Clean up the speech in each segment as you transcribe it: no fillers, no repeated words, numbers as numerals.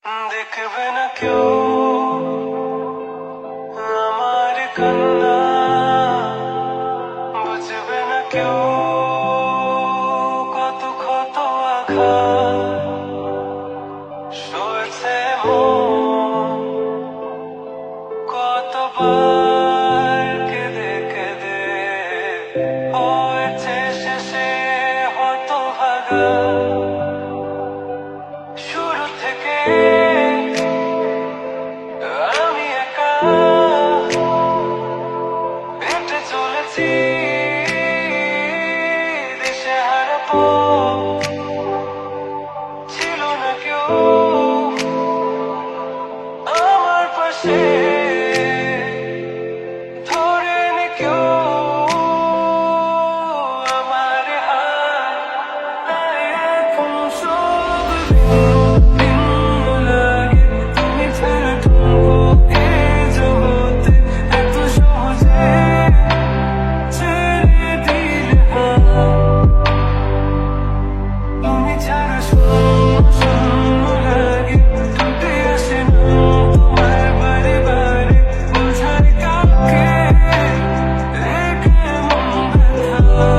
দেখবে না কেউ আমার কান্না, বুঝবে না কেউ কত ক্ষত আঘাত সয়েছে মন, কতবার কেঁদে কেঁদে হয়েছে শেষে হতভাগা। শুরু থেকে আমি একা হেঁটে চলেছি দিশেহারা পথ, ছিল না কেউ আমার পাশে, ধরে নি কেউ আমার হাত। এখন সব ভিন্ন লাগে তুমি ছাড়া, ঠুনকো এ জগতে এত সহজে ছেড়ে দিলে হাত। তুমি ছাড়া শূন্য শূন্য লাগে, টুটে আসে না তোমার বারে বারে, বোঝায় কাউকে রেখে মন ব্যথা।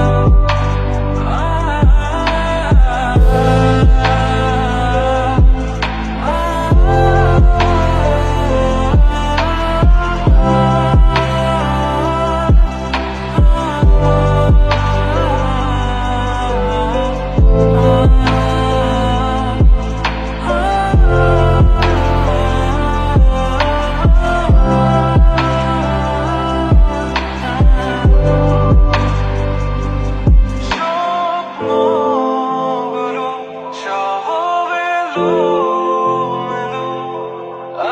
স্বপ্নগুলো সব এলোমেলো,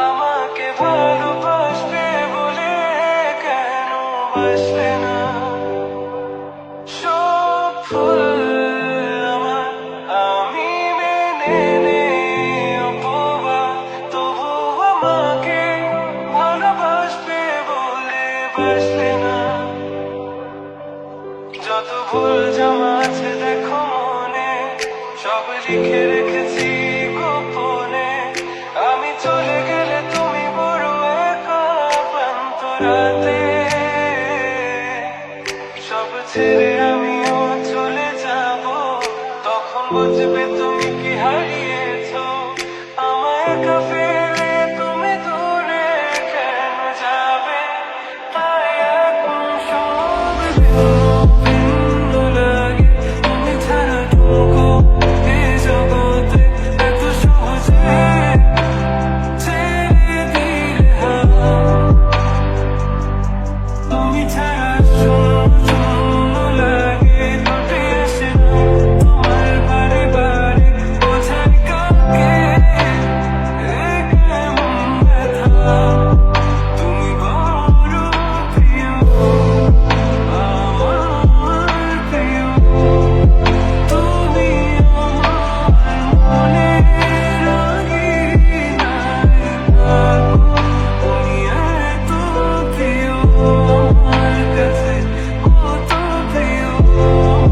আমাকে ভালোবাসবে বলে কেন বাসলে না? সব ভুল আমার, আমি মেনে নেই অপবাদ, তবু আমাকে ভালোবাসবে বলে বাসলে না। যত ভুল জমা আছে দেখো মনে, সব লিখে রেখেছি গোপনে। আমি চলে গেলে তুমি বড় একা ক্লান্ত রাতে, সব ছেড়ে আমিও চলে যাব, তখন বুঝবে তুমি কি হারিয়েছো। আমায় একা ফেলে তুমি দূরে কেন যাবে? তাই এখন সব ভিন্ন লাগে তুমি ছাড়া, ঠুনকো এ জগতে এত সহজে ছেড়ে দিলে হাত। তুমি ছাড়া শূন্য শূন্য লাগে, টুটে আসে না তোমার বারে বারে, বোঝায় কাউকে রেখে মন ব্যথা। তুমি বড় প্রিয় আমার প্রিয়, তুমি আমার মনে রাগিনায় থাকো। তুমি এত প্রিয় আমার কাছে, কত প্রিয়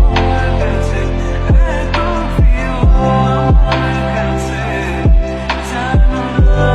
আমার কাছে, এত প্রিয় আমার কাছে, জানো না?